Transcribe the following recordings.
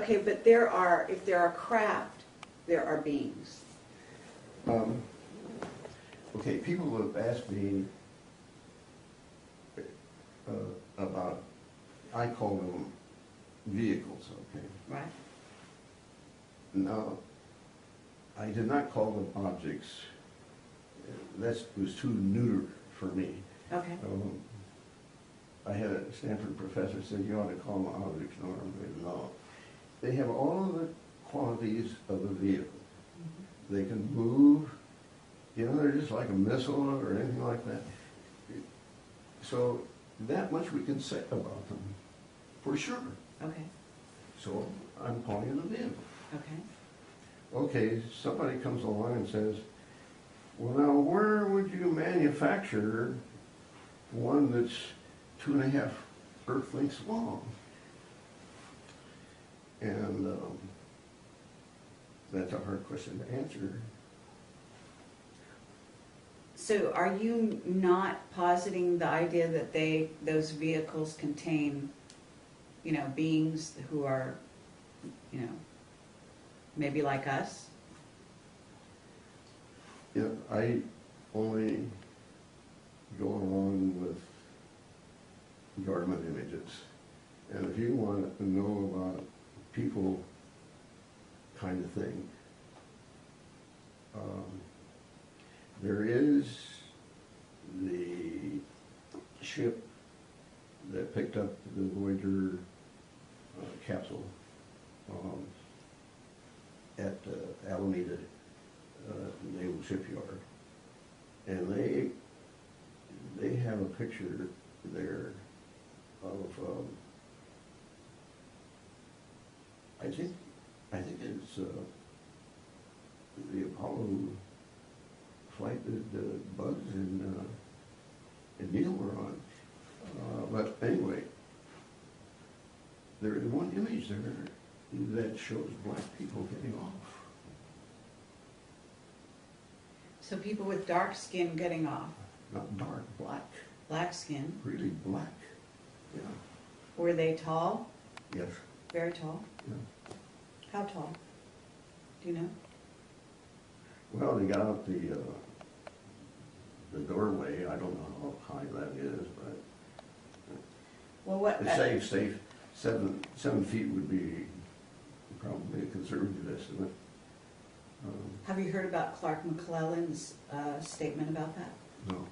Okay, but if there are craft, there are beings. Okay, people have asked me about, I call them vehicles, okay? Right. Now, I did not call them objects. That was too neuter for me. Okay. I had a Stanford professor said you ought to call them objects. No. They have all of the qualities of a vehicle. Mm-hmm. They can move. You know, they're just like a missile or anything like that. So that much we can say about them, for sure. Okay. So I'm calling it a vehicle. Okay. Okay, somebody comes along and says, well now where would you manufacture one that's 2.5 Earth lengths long? And that's a hard question to answer. So are you not positing the idea that those vehicles contain, beings who are, maybe like us? Yeah, I only go along with government images. And if you want to know about people kind of thing, there is the ship that picked up the Voyager capsule at Alameda Naval Shipyard, and they have a picture there of I think it's the Apollo flight that Buzz and Neil were on. But anyway, there is one image there that shows black people getting off. So people with dark skin getting off. Not dark, black. Black skin. Really black. Yeah. Were they tall? Yes. Very tall? Yeah. How tall? Do you know? Well, they got out the doorway. I don't know how high that is, but Well, what? it's safe. 7 feet would be probably a conservative estimate. Have you heard about Clark McClellan's statement about that? No.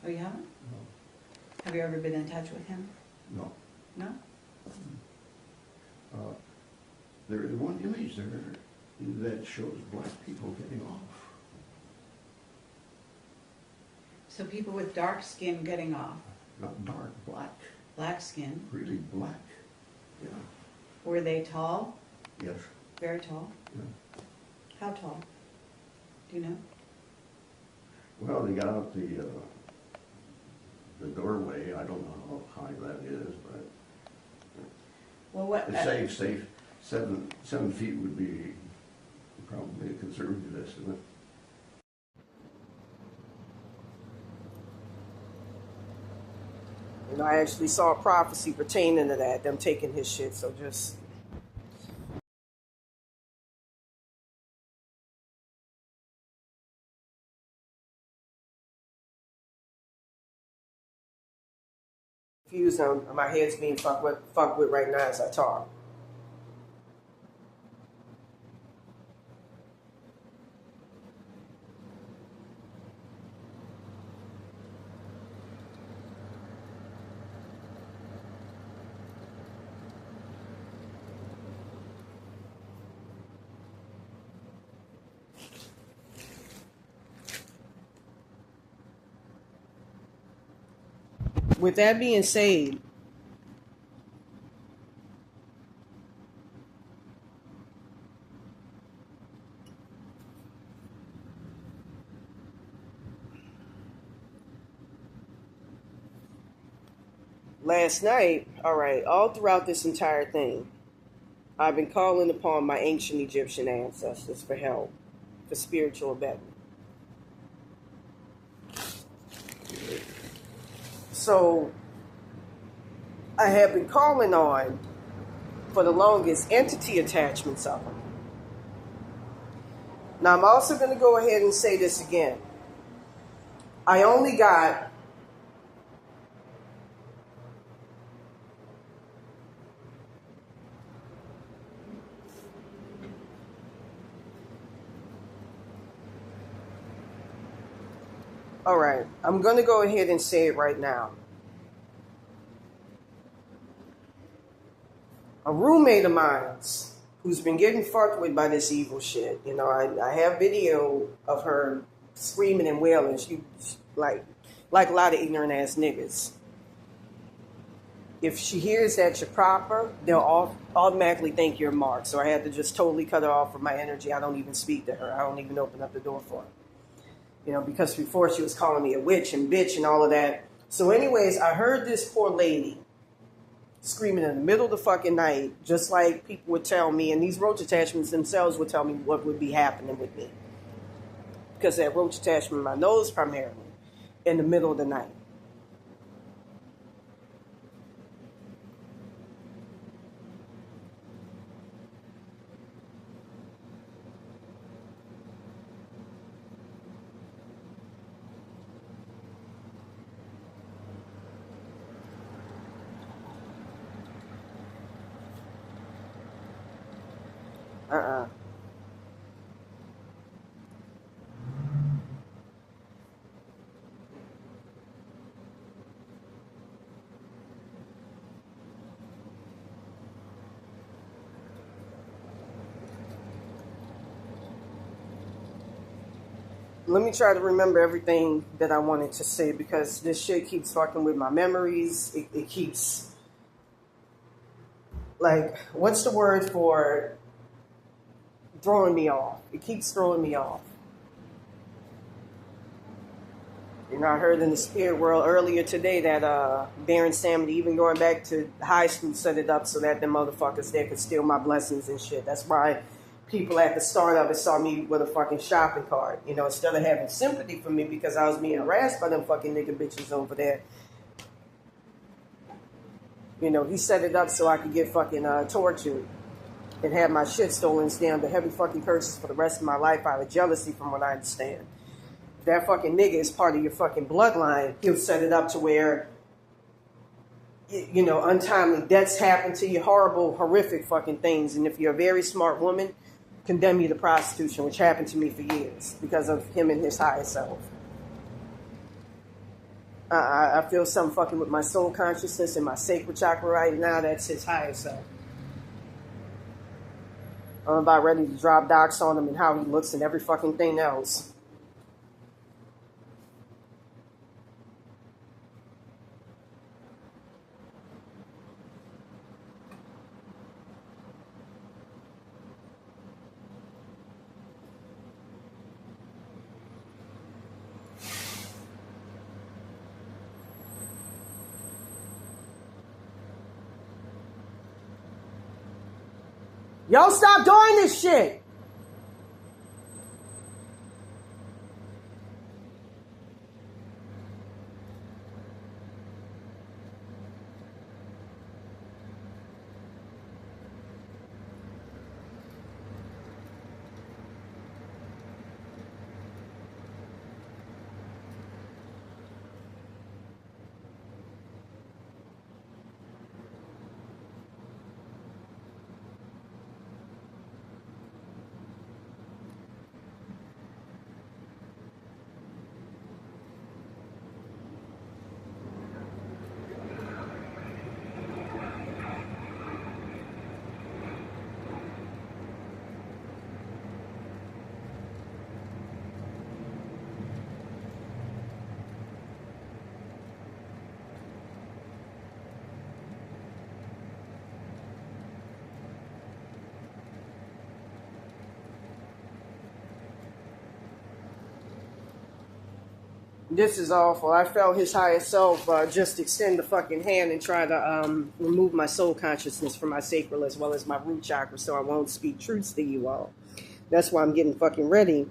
Oh, you haven't? No. Have you ever been in touch with him? No. No? There is one image there that shows black people getting off. So people with dark skin getting off. Not dark, black. Black skin. Really black. Yeah. Were they tall? Yes. Very tall? Yeah. How tall? Do you know? Well, they got out the doorway. I don't know how high that is, but Well, what? it's safe. 7 feet would be probably a conservative estimate. I actually saw a prophecy pertaining to that, them taking his shit, so just... confused on my head's being fucked with right now as I talk. With that being said, last night, all throughout this entire thing, I've been calling upon my ancient Egyptian ancestors for help, for spiritual betterment. So I have been calling on for the longest, entity attachments of them. Now, I'm also going to go ahead and say this again. I only got all right, I'm going to go ahead and say it right now. A roommate of mine's who's been getting fucked with by this evil shit. You know, I have video of her screaming and wailing. She like a lot of ignorant ass niggas. If she hears that you're proper, they'll automatically think you're marked. So I had to just totally cut her off from my energy. I don't even speak to her. I don't even open up the door for her. You know, because before she was calling me a witch and bitch and all of that. So anyways, I heard this poor lady screaming in the middle of the fucking night, just like people would tell me, and these roach attachments themselves would tell me what would be happening with me. Because that roach attachment in my nose primarily, in the middle of the night. Let me try to remember everything that I wanted to say because this shit keeps fucking with my memories. It keeps, like, what's the word for throwing me off? It keeps throwing me off. You know, I heard in the spirit world earlier today that Baron Samedi, even going back to high school, set it up so that them motherfuckers there could steal my blessings and shit. That's why people at the start of it saw me with a fucking shopping cart. You know, instead of having sympathy for me because I was being harassed by them fucking nigga bitches over there. You know, he set it up so I could get fucking tortured and have my shit stolen, stand under heavy fucking curses for the rest of my life out of jealousy from what I understand. If that fucking nigga is part of your fucking bloodline, he'll set it up to where, you know, untimely deaths happen to you, horrible, horrific fucking things. And if you're a very smart woman, condemn you to prostitution, which happened to me for years because of him and his higher self. I feel something fucking with my soul consciousness and my sacral chakra right now. That's his higher self. I'm about ready to drop docs on him and how he looks and every fucking thing else. Y'all stop doing this shit. This is awful. I felt his higher self just extend the fucking hand and try to remove my soul consciousness from my sacral as well as my root chakra so I won't speak truths to you all. That's why I'm getting fucking ready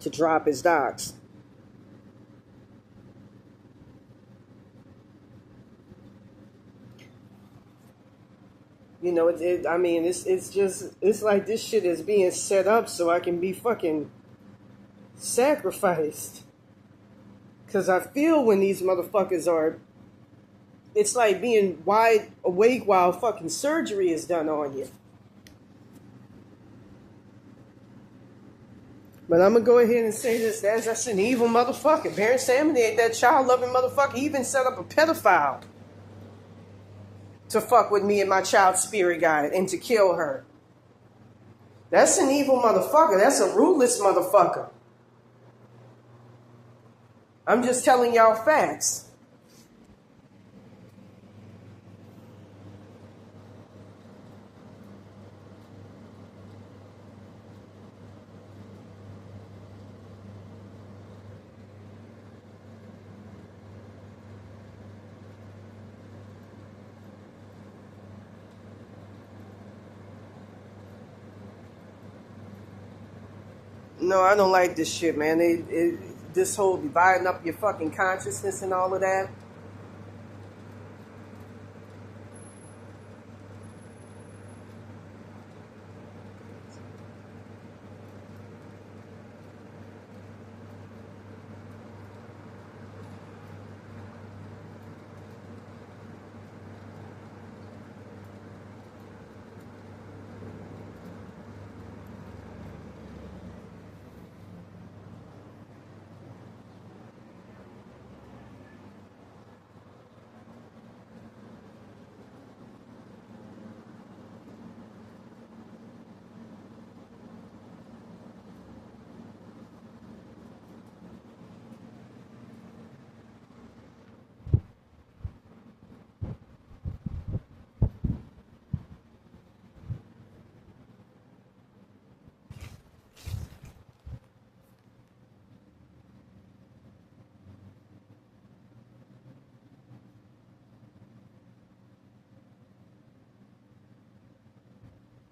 to drop his docs. You know, I mean, it's like this shit is being set up so I can be fucking sacrificed. Because I feel when these motherfuckers are, it's like being wide awake while fucking surgery is done on you. But I'm going to go ahead and say this. That's an evil motherfucker. Baron Samedi ain't that child-loving motherfucker. He even set up a pedophile to fuck with me and my child's spirit guide and to kill her. That's an evil motherfucker. That's a ruthless motherfucker. I'm just telling y'all facts. No, I don't like this shit, man. This whole dividing up your fucking consciousness and all of that.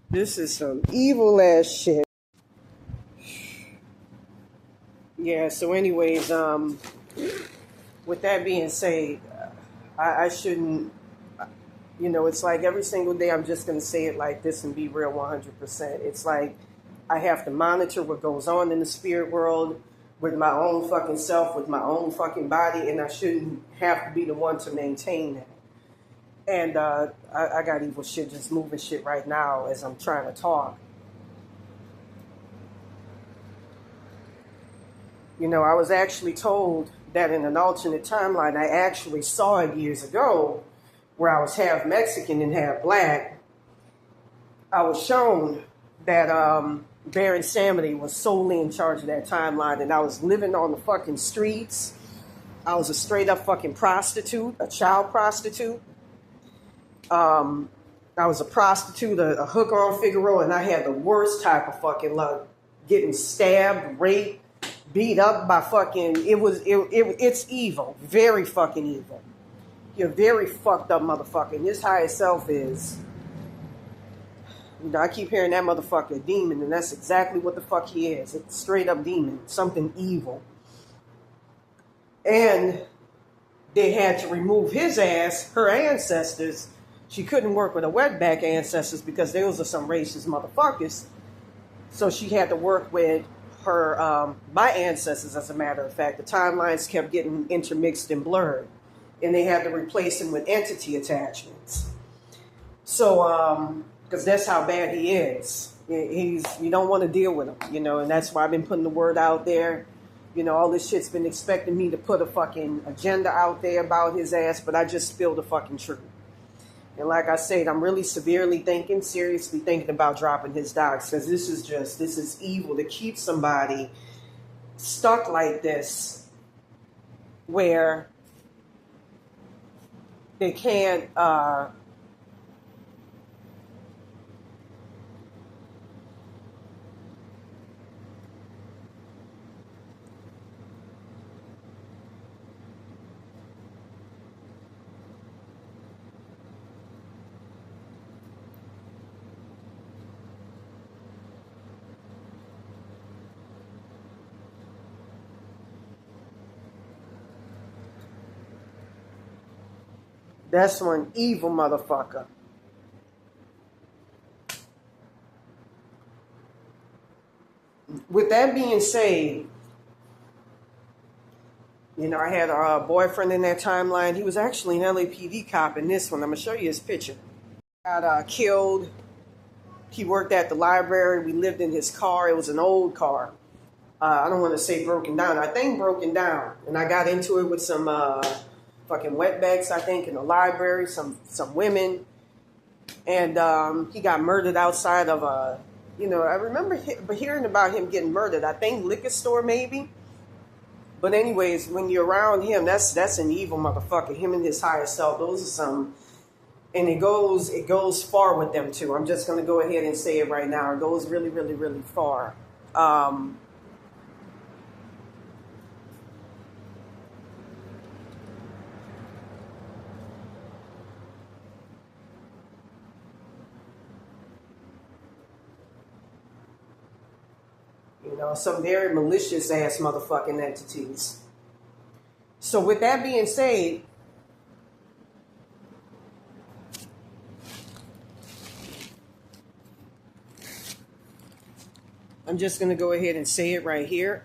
This is some evil ass shit. Yeah, so anyways, with that being said, I shouldn't, you know, it's like every single day I'm just going to say it like this and be real 100%. It's like I have to monitor what goes on in the spirit world with my own fucking self, with my own fucking body, and I shouldn't have to be the one to maintain that. And I got evil shit just moving shit right now as I'm trying to talk. You know, I was actually told that in an alternate timeline, I actually saw it years ago, where I was half Mexican and half black. I was shown that Baron Samedi was solely in charge of that timeline, and I was living on the fucking streets. I was a straight up fucking prostitute, a child prostitute. I was a prostitute, a hooker on Figaro, and I had the worst type of fucking luck. Getting stabbed, raped, beat up by fucking, it's evil. Very fucking evil. You're a very fucked up motherfucker. And his higher self is, you know, I keep hearing that motherfucker a demon, and that's exactly what the fuck he is. It's a straight up demon. Something evil. And they had to remove his ass, her ancestors. She couldn't work with her wetback ancestors because those are some racist motherfuckers. So she had to work with her, my ancestors, as a matter of fact. The timelines kept getting intermixed and blurred. And they had to replace him with entity attachments. So, because that's how bad he is. You don't want to deal with him, you know, and that's why I've been putting the word out there. You know, all this shit's been expecting me to put a fucking agenda out there about his ass, but I just spilled the fucking truth. And like I said, I'm really seriously thinking about dropping his docs, because this is evil to keep somebody stuck like this, where they can't, that's one evil motherfucker. with that being said, you know, I had a boyfriend in that timeline. He was actually an LAPD cop in this one. I'm going to show you his picture. Got killed. He worked at the library. We lived in his car. It was an old car. I don't want to say broken down. I think broken down. And I got into it with some fucking wetbacks, I think, in the library, some women. And he got murdered outside of a, you know, I remember hearing about him getting murdered. I think liquor store maybe. But anyways, when you're around him, that's an evil motherfucker. Him and his higher self, those are some, and it goes far with them too. I'm just gonna go ahead and say it right now. It goes really, really, really far. You know, some very malicious ass motherfucking entities. So with that being said, I'm just going to go ahead and say it right here.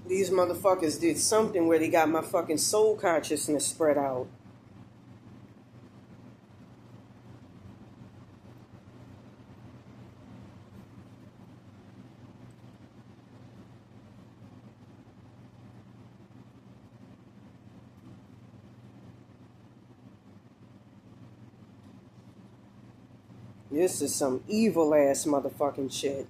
These motherfuckers did something where they got my fucking soul consciousness spread out. This is some evil ass motherfucking shit.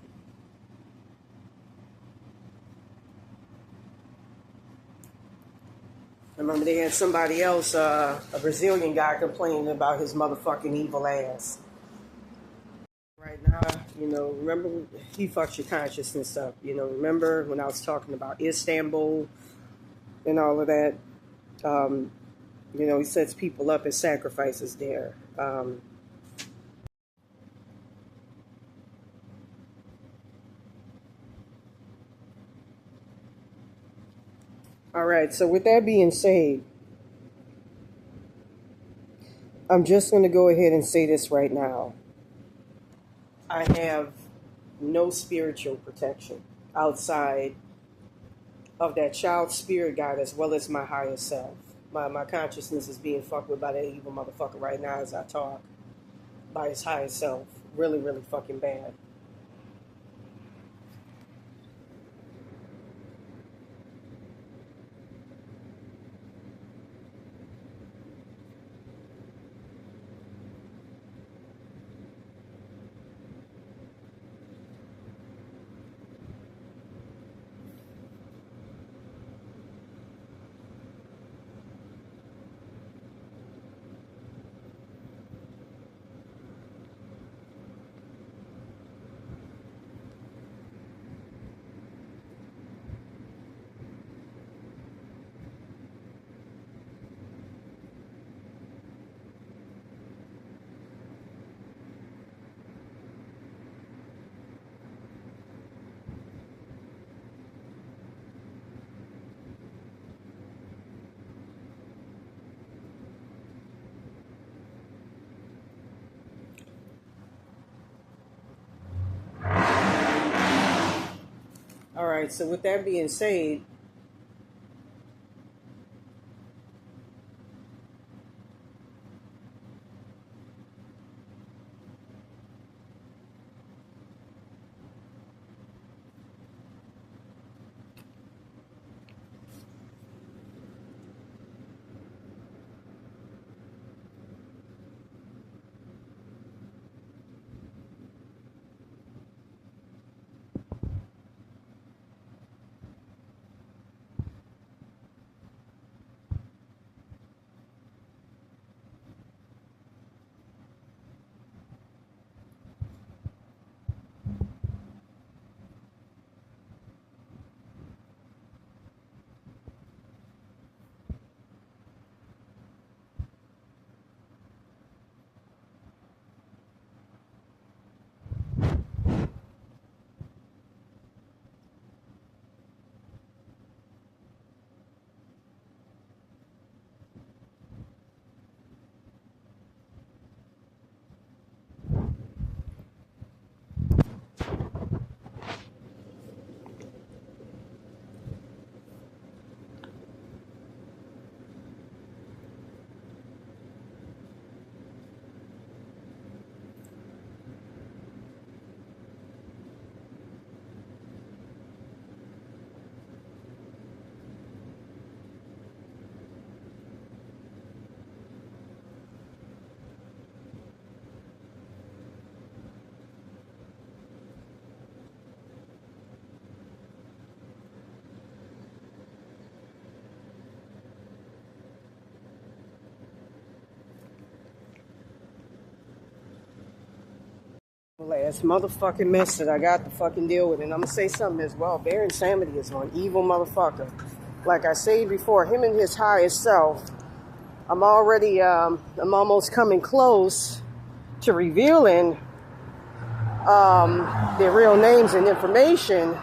I remember they had somebody else, a Brazilian guy, complaining about his motherfucking evil ass. Right now, you know, remember, he fucks your consciousness up. You know, remember when I was talking about Istanbul and all of that? You know, he sets people up as sacrifices there. All right, so with that being said, I'm just going to go ahead and say this right now. I have no spiritual protection outside of that child spirit guide as well as my higher self. My consciousness is being fucked with by that evil motherfucker right now as I talk. By his higher self. Really, really fucking bad. All right, so with that being said, Last motherfucking mess that I got to fucking deal with. And I'm gonna say something as well. Baron Samedi is one evil motherfucker. Like I said before, him and his highest self. I'm almost coming close to revealing their real names and information.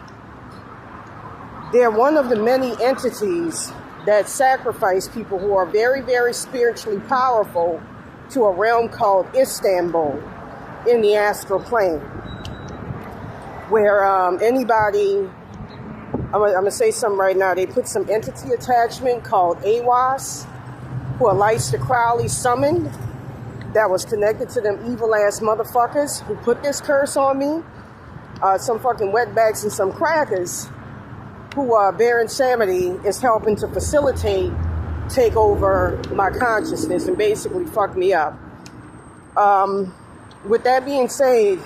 They're one of the many entities that sacrifice people who are very, very spiritually powerful to a realm called Istanbul in the astral plane, where anybody, I'm gonna say something right now, they put some entity attachment called AWAS, who are Leicester Crowley summoned, that was connected to them evil ass motherfuckers who put this curse on me, some fucking wetbacks and some crackers, who Baron Samedi is helping to facilitate, take over my consciousness and basically fuck me up. With that being said,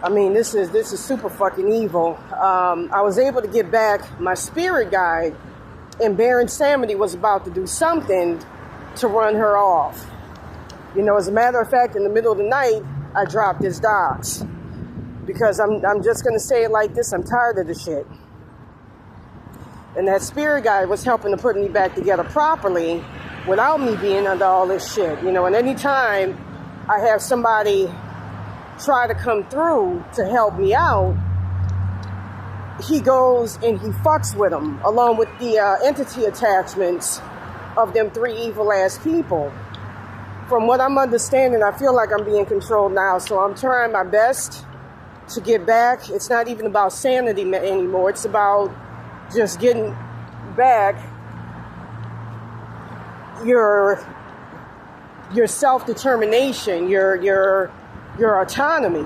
I mean, this is super fucking evil. I was able to get back my spirit guide, and Baron Samedi was about to do something to run her off. You know, as a matter of fact, in the middle of the night, I dropped his dots. Because I'm just going to say it like this, I'm tired of the shit. And that spirit guide was helping to put me back together properly without me being under all this shit. You know, and anytime I have somebody try to come through to help me out, he goes and he fucks with them, along with the entity attachments of them three evil ass people. From what I'm understanding, I feel like I'm being controlled now, so I'm trying my best to get back. It's not even about sanity anymore. It's about just getting back your self-determination, your autonomy.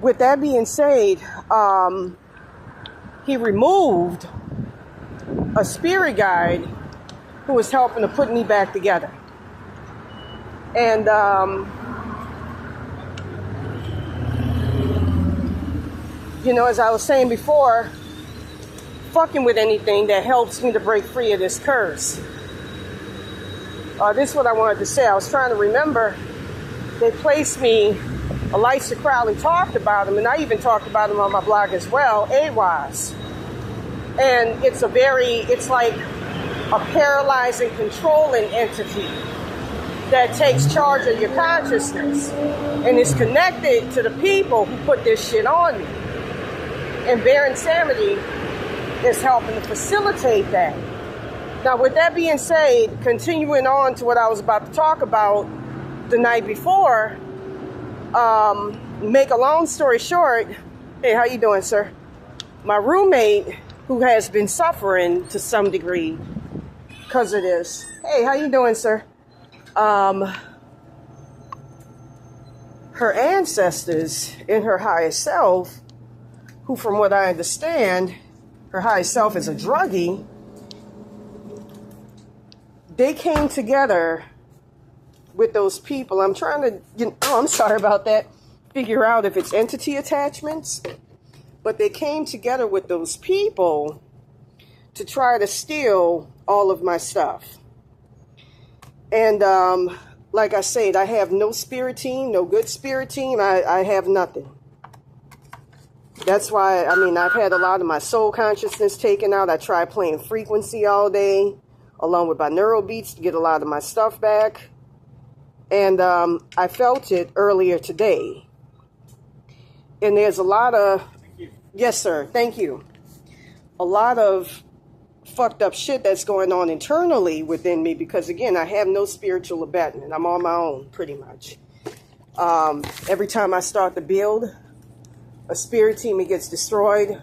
With that being said, he removed a spirit guide who was helping to put me back together. And you know, as I was saying before, fucking with anything that helps me to break free of this curse. This is what I wanted to say. I was trying to remember. They placed me, Leicester Crowley talked about him, and I even talked about him on my blog as well, AWAS. And it's like a paralyzing, controlling entity that takes charge of your consciousness and is connected to the people who put this shit on me. And Baron Samedi is helping to facilitate that. Now, with that being said, continuing on to what I was about to talk about the night before, make a long story short, hey, how you doing, sir? My roommate, who has been suffering to some degree because of this. Hey, how you doing, sir? Her ancestors in her highest self, who from what I understand, her highest self is a druggie, they came together with those people. I'm trying to, I'm sorry about that, figure out if it's entity attachments, but they came together with those people to try to steal all of my stuff. And like I said, I have no spirit team, no good spirit team. I have nothing. That's why, I mean, I've had a lot of my soul consciousness taken out. I tried playing frequency all day, along with binaural beats, to get a lot of my stuff back. And I felt it earlier today. And there's a lot of, yes, sir, thank you. A lot of fucked up shit that's going on internally within me because, again, I have no spiritual abetment. I'm on my own, pretty much. Every time I start to build a spirit team, it gets destroyed.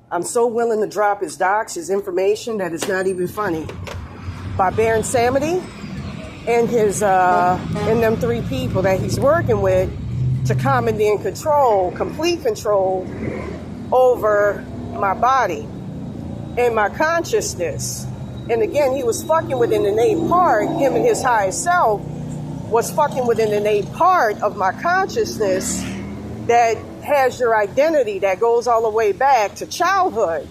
I'm so willing to drop his docs, his information, that it's not even funny. By Baron Samedi and his and them three people that he's working with to commandeer and control, complete control over my body and my consciousness. And again, he was fucking with an innate part, him and his highest self was fucking with an innate part of my consciousness that has your identity, that goes all the way back to childhood.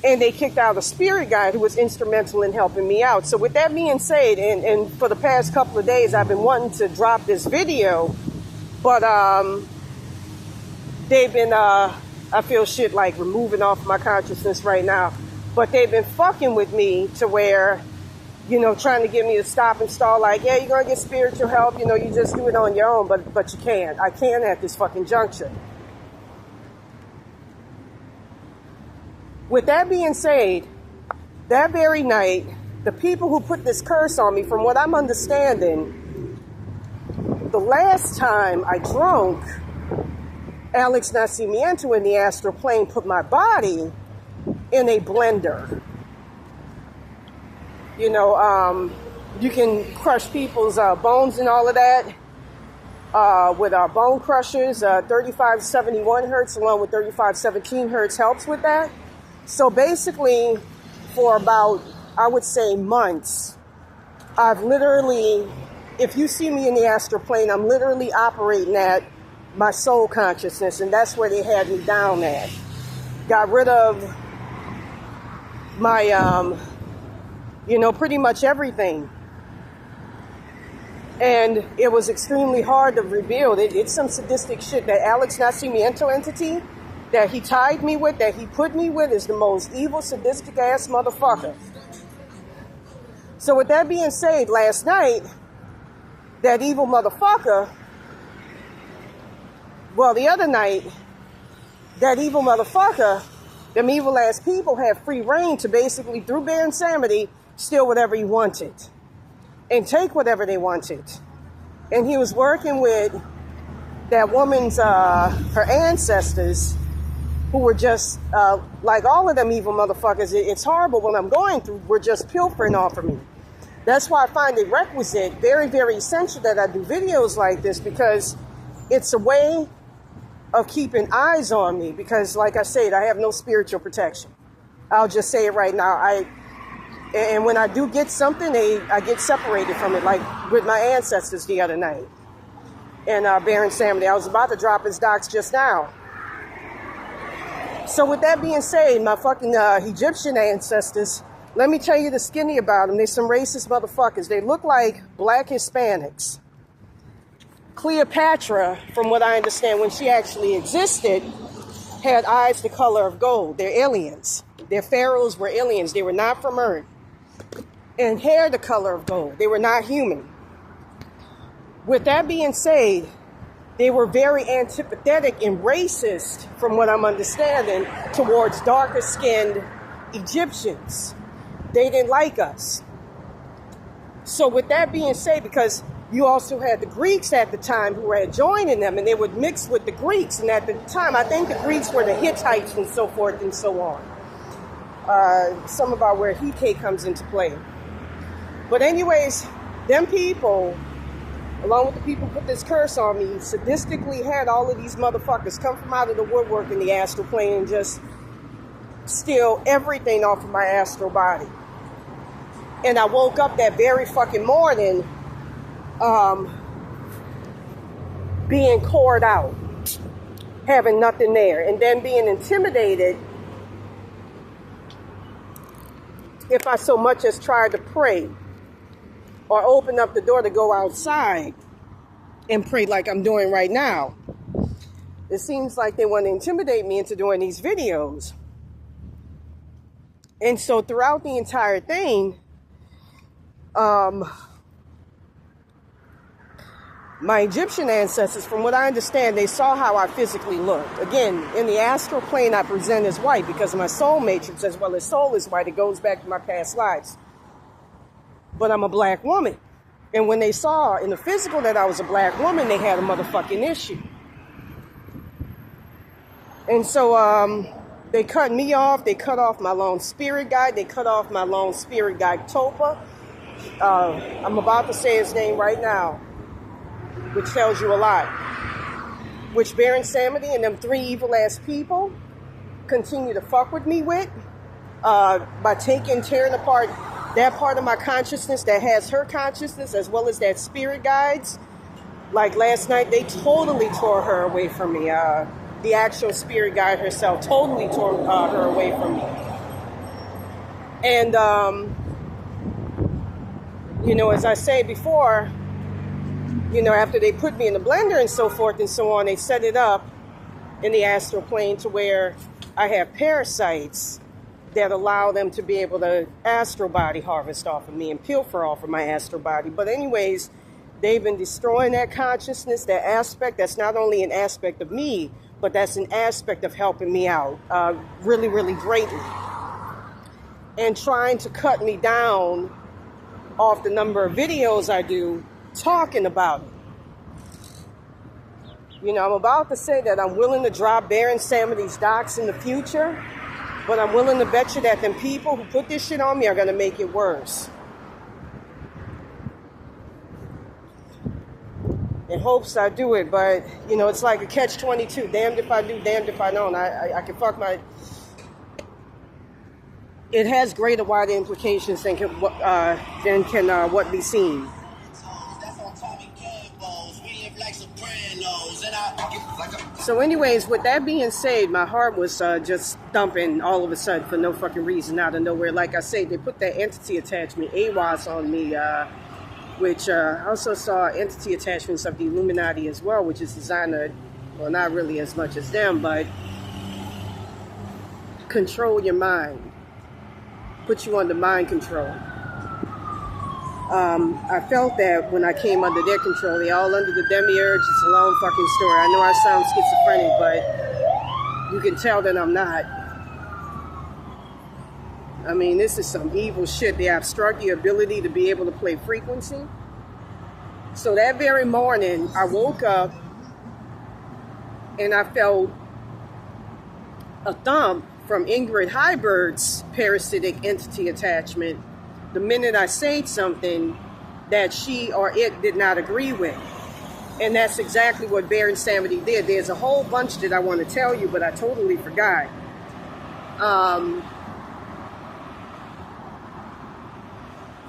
and they kicked out a spirit guide who was instrumental in helping me out. So with that being said, and for the past couple of days, I've been wanting to drop this video, but they've been, I feel shit like removing off my consciousness right now, but they've been fucking with me to where, you know, trying to get me to stop and stall, like, yeah, you're going to get spiritual help, you know, you just do it on your own, but you can't. I can't at this fucking juncture. With that being said, that very night, the people who put this curse on me, from what I'm understanding, the last time I drunk, Alex Nascimento in the astral plane put my body in a blender. You know, you can crush people's bones and all of that with our bone crushers. 3571 hertz along with 3517 hertz helps with that. So basically, for about, I would say, months, I've literally, if you see me in the astral plane, I'm literally operating at my soul consciousness, and that's where they had me down at. Got rid of my, you know, pretty much everything. And it was extremely hard to rebuild. It's some sadistic shit. That Alex Nascimento entity that he tied me with, that he put me with, is the most evil, sadistic ass motherfucker. So with that being said, last night, that evil motherfucker, well, the other night, that evil motherfucker, them evil ass people had free reign to basically, through Baron Samedi, steal whatever he wanted and take whatever they wanted. And he was working with that woman's, her ancestors, who were just, like all of them evil motherfuckers, it's horrible what I'm going through, were just pilfering off of me. That's why I find it requisite, very, very essential that I do videos like this, because it's a way of keeping eyes on me, because like I said, I have no spiritual protection. I'll just say it right now. And when I do get something, I get separated from it, like with my ancestors the other night. And Baron Samedi, I was about to drop his docs just now. So with that being said, my fucking Egyptian ancestors, let me tell you the skinny about them. They're some racist motherfuckers. They look like black Hispanics. Cleopatra, from what I understand, when she actually existed, had eyes the color of gold. They're aliens. Their pharaohs were aliens. They were not from Earth. And hair the color of gold. They were not human. With that being said, they were very antipathetic and racist, from what I'm understanding, towards darker-skinned Egyptians. They didn't like us. So with that being said, because you also had the Greeks at the time who had joining them, and they would mix with the Greeks. And at the time, I think the Greeks were the Hittites and so forth and so on. Some about where Hite comes into play. But anyways, them people, along with the people who put this curse on me, sadistically had all of these motherfuckers come from out of the woodwork in the astral plane and just steal everything off of my astral body. And I woke up that very fucking morning being cored out, having nothing there, and then being intimidated if I so much as tried to pray or open up the door to go outside and pray like I'm doing right now. It seems like they want to intimidate me into doing these videos. And so throughout the entire thing, my Egyptian ancestors, from what I understand, they saw how I physically looked. Again, in the astral plane, I present as white because my soul matrix, as well as soul, is white. It goes back to my past lives. But I'm a black woman. And when they saw in the physical that I was a black woman, they had a motherfucking issue. And so they cut me off. They cut off my lone spirit guide. They cut off my lone spirit guide, Topa. I'm about to say his name right now, which tells you a lot. Which Baron Samedi and them three evil-ass people continue to fuck with me with by tearing apart that part of my consciousness that has her consciousness, as well as that spirit guides. Like last night, they totally tore her away from me. The actual spirit guide herself totally tore her away from me. And, you know, as I said before, you know, after they put me in the blender and so forth and so on, they set it up in the astral plane to where I have parasites that allow them to be able to astral body harvest off of me and pilfer off of my astral body. But anyways, they've been destroying that consciousness, that aspect. That's not only an aspect of me, but that's an aspect of helping me out really, really greatly. And trying to cut me down off the number of videos I do talking about it. You know, I'm about to say that I'm willing to drop Baron Samedi's docs in the future, but I'm willing to bet you that them people who put this shit on me are going to make it worse. In hopes I do it, but, you know, it's like a catch-22. Damned if I do, damned if I don't. I can fuck my... It has greater, wider implications than what be seen. So anyways, with that being said, my heart was just thumping all of a sudden for no fucking reason out of nowhere. Like I say, they put that entity attachment, AWAS, on me, which I also saw entity attachments of the Illuminati as well, which is designed to, well, not really as much as them, but control your mind, put you under mind control. I felt that when I came under their control. They all under the demiurge. It's a long fucking story. I know I sound schizophrenic, but you can tell that I'm not. I mean, this is some evil shit. They obstruct your ability to be able to play frequency. So that very morning, I woke up and I felt a thump from Ingrid Hibert's parasitic entity attachment the minute I said something that she or it did not agree with. And that's exactly what Baron Samedi did. There's a whole bunch that I want to tell you, but I totally forgot.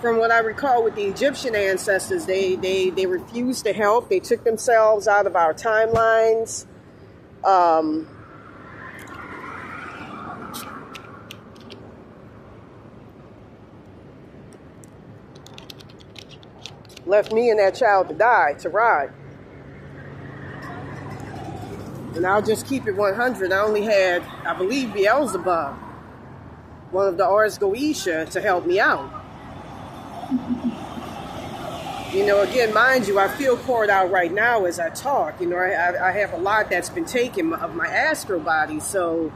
From what I recall with the Egyptian ancestors, they refused to help. They took themselves out of our timelines. Left me and that child to die, to rot. And I'll just keep it 100. I only had, I believe, Beelzebub, one of the Ars Goetia, to help me out. You know, again, mind you, I feel poured out right now as I talk. You know, I have a lot that's been taken of my astral body. So,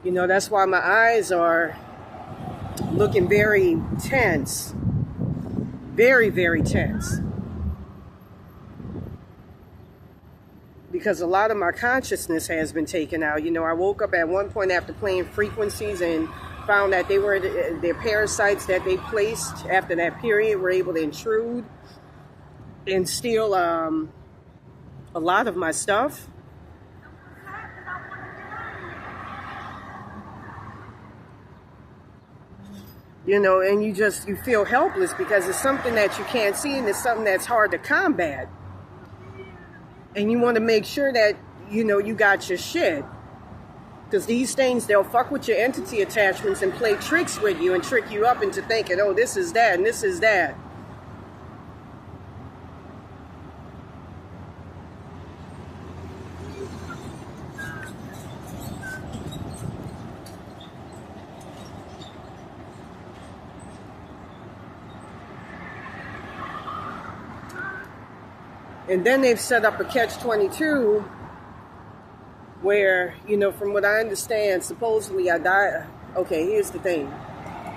you know, that's why my eyes are looking very tense. Very, very tense. Because a lot of my consciousness has been taken out. You know, I woke up at one point after playing frequencies and found that they were, their parasites that they placed after that period were able to intrude and steal a lot of my stuff. You know, and you feel helpless because it's something that you can't see and it's something that's hard to combat. And you want to make sure that, you know, you got your shit. Because these things, they'll fuck with your entity attachments and play tricks with you and trick you up into thinking, oh, this is that and this is that. And then they've set up a catch-22 where, you know, from what I understand, supposedly I die. Okay, here's the thing.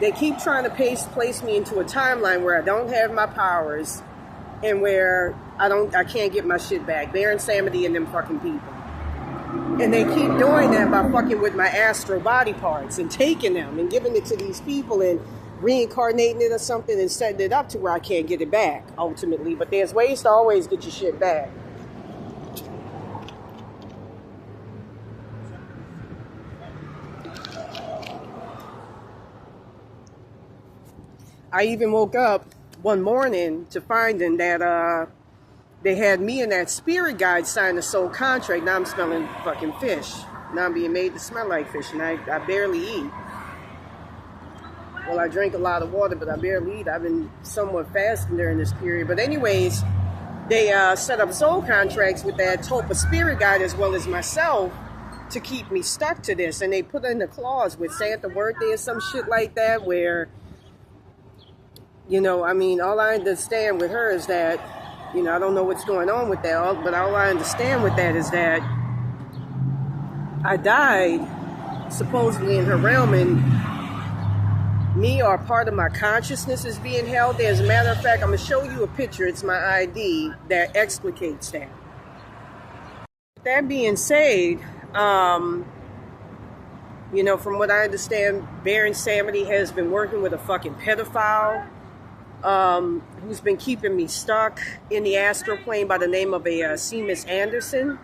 They keep trying to place me into a timeline where I don't have my powers and where I can't get my shit back. Baron Samedi and them fucking people. And they keep doing that by fucking with my astral body parts and taking them and giving it to these people and reincarnating it or something and setting it up to where I can't get it back, ultimately. But there's ways to always get your shit back. I even woke up one morning to finding that they had me and that spirit guide sign a soul contract. Now I'm smelling fucking fish. Now I'm being made to smell like fish, and I barely eat. Well, I drink a lot of water, but I barely eat. I've been somewhat fasting during this period. But anyways, they set up soul contracts with that Topa spirit guide as well as myself to keep me stuck to this. And they put in a clause with Santa birthday or some shit like that where, you know, I mean, all I understand with her is that, you know, I don't know what's going on with that, but all I understand with that is that I died supposedly in her realm, and me or part of my consciousness is being held there. As a matter of fact, I'm going to show you a picture. It's my ID that explicates that. That being said, you know, from what I understand, Baron Samedi has been working with a fucking pedophile who's been keeping me stuck in the astral plane by the name of a Seamus Anderson.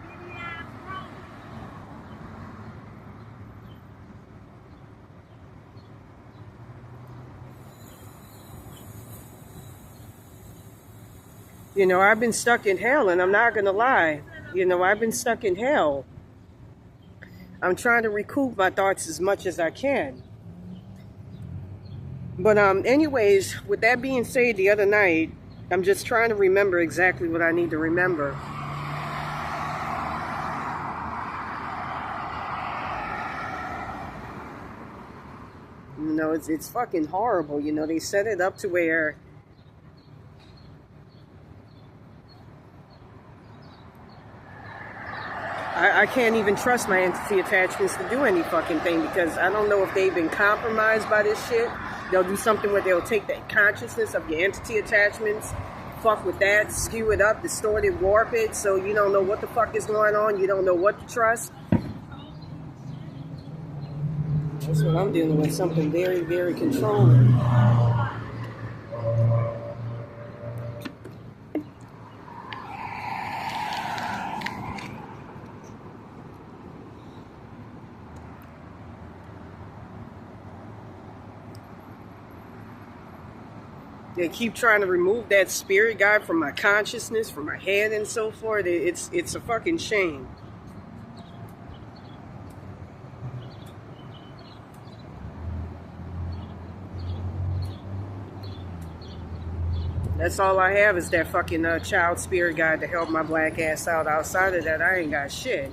You know, I've been stuck in hell, and I'm not going to lie. You know, I've been stuck in hell. I'm trying to recoup my thoughts as much as I can. But anyways, with that being said, the other night, I'm just trying to remember exactly what I need to remember. You know, it's fucking horrible. You know, they set it up to where I can't even trust my entity attachments to do any fucking thing, because I don't know if they've been compromised by this shit. They'll do something where they'll take the consciousness of your entity attachments, fuck with that, skew it up, distort it, warp it, so you don't know what the fuck is going on, you don't know what to trust. That's what I'm dealing with, something very, very controlling. They keep trying to remove that spirit guide from my consciousness, from my head and so forth. It's a fucking shame. That's all I have is that fucking child spirit guide to help my black ass out. Outside of that, I ain't got shit.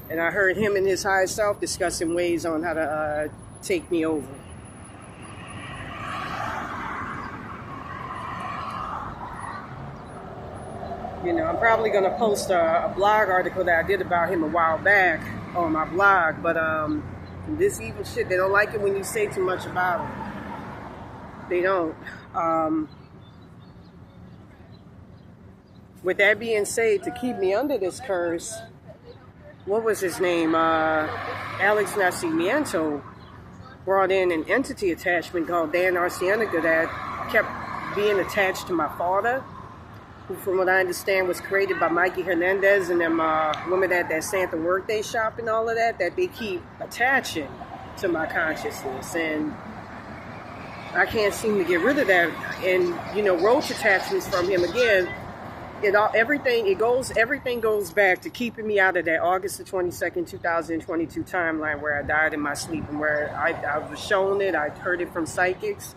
And I heard him and his higher self discussing ways on how to take me over. You know, I'm probably going to post a blog article that I did about him a while back on my blog, but this evil shit, they don't like it when you say too much about it. They don't. With that being said, to keep me under this curse, what was his name? Alex Nascimento brought in an entity attachment called Dan Arcienega that kept being attached to my father, who, from what I understand, was created by Mikey Hernandez and them women at that Santa Workday shop and all of that they keep attaching to my consciousness. And I can't seem to get rid of that. And, you know, roach attachments from him, again, everything goes back to keeping me out of that August the 22nd, 2022 timeline where I died in my sleep, and where I was shown it, I heard it from psychics,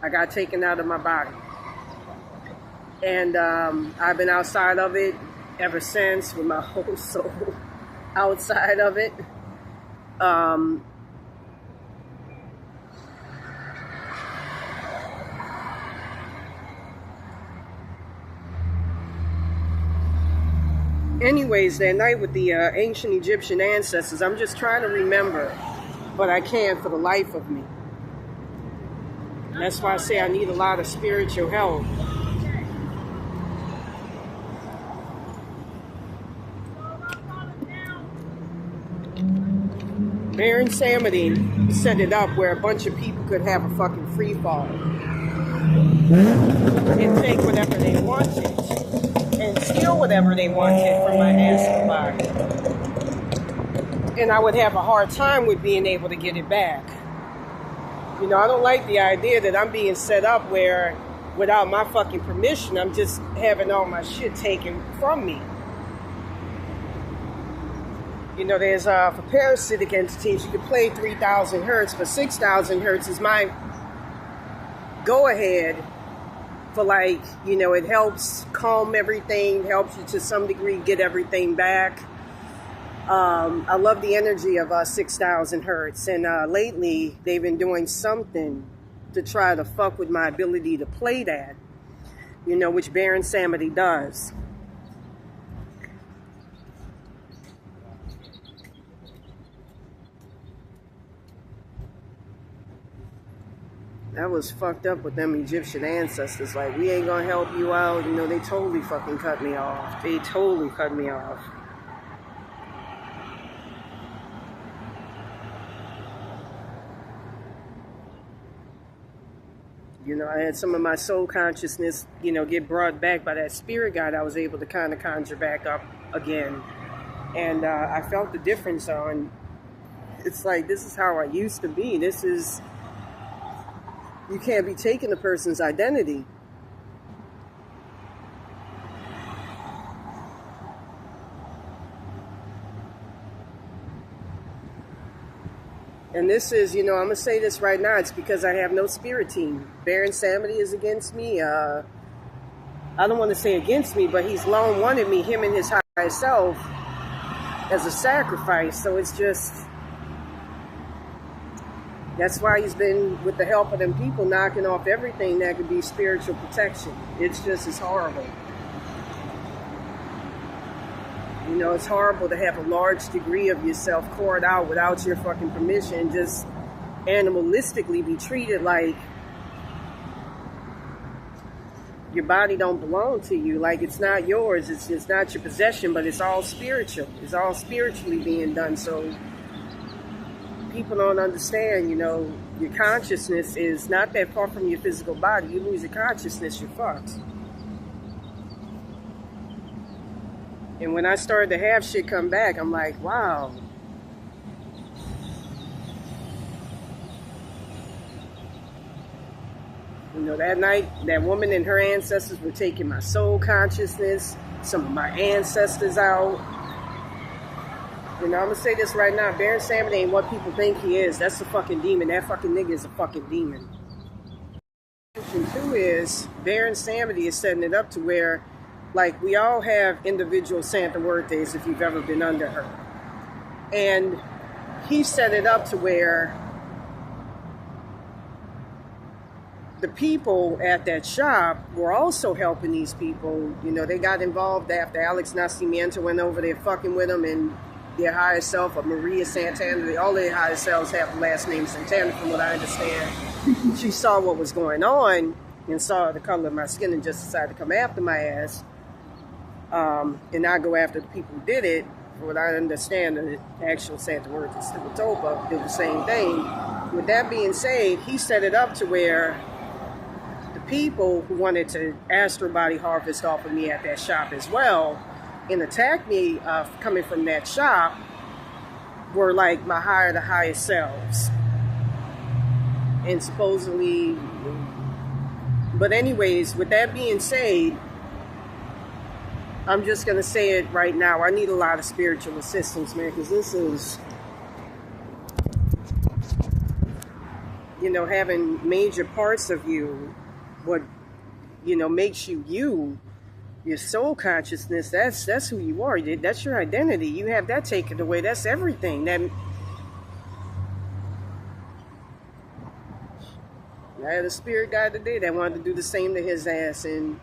I got taken out of my body. And I've been outside of it ever since, with my whole soul outside of it. Anyways, that night with the ancient Egyptian ancestors, I'm just trying to remember, but I can't for the life of me. That's why I say I need a lot of spiritual help. Baron Samedi set it up where a bunch of people could have a fucking free fall and take whatever they wanted and steal whatever they wanted from my astral body. And I would have a hard time with being able to get it back. You know, I don't like the idea that I'm being set up where, without my fucking permission, I'm just having all my shit taken from me. You know, there's for parasitic entities, you can play 3,000 hertz, but 6,000 hertz is my go ahead for, like, you know, it helps calm everything, helps you to some degree get everything back. I love the energy of 6,000 hertz, and lately they've been doing something to try to fuck with my ability to play that, you know, which Baron Samedi does. That was fucked up with them Egyptian ancestors. Like, we ain't gonna help you out. You know, they totally fucking cut me off. They totally cut me off. You know, I had some of my soul consciousness, you know, get brought back by that spirit guide. I was able to kind of conjure back up again. And I felt the difference on, it's like, this is how I used to be. This is, you can't be taking a person's identity. And this is, you know, I'm going to say this right now. It's because I have no spirit team. Baron Samedi is against me. I don't want to say against me, but he's lone wanted me, him and his higher self, as a sacrifice. So it's just, that's why he's been, with the help of them people, knocking off everything that could be spiritual protection. It's just, it's horrible. You know, it's horrible to have a large degree of yourself poured out without your fucking permission, just animalistically be treated like your body don't belong to you, like it's not yours, it's not your possession, but it's all spiritual. It's all spiritually being done. So people don't understand, you know, your consciousness is not that far from your physical body. You lose your consciousness, you're fucked. And when I started to have shit come back, I'm like, wow. You know, that night, that woman and her ancestors were taking my soul consciousness, some of my ancestors out. You know, I'm going to say this right now. Baron Samedi ain't what people think he is. That's a fucking demon. That fucking nigga is a fucking demon. And two is, Baron Samedi is setting it up to where, like, we all have individual Santa Muertes if you've ever been under her. And he set it up to where the people at that shop were also helping these people. You know, they got involved after Alex Nascimento went over there fucking with them, and their higher self of Maria Santana, all their higher selves have the last name Santana from what I understand. She saw what was going on and saw the color of my skin and just decided to come after my ass. And not go after the people who did it. For what I understand, the actual Santa Muertes Stivatova did the same thing. With that being said, he set it up to where the people who wanted to astral body harvest off of me at that shop as well and attack me coming from that shop were like my highest selves. And supposedly, but anyways, with that being said, I'm just going to say it right now. I need a lot of spiritual assistance, man, because this is, you know, having major parts of you, what, you know, makes you you, your soul consciousness, that's who you are. That's your identity. You have that taken away. That's everything. That I had a spirit guide today that wanted to do the same to his ass, and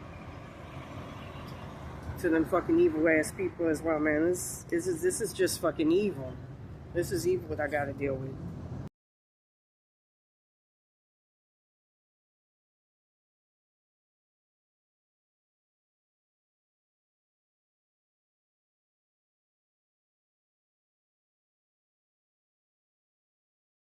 to them fucking evil ass people as well, man. This is just fucking evil. This is evil what I gotta deal with.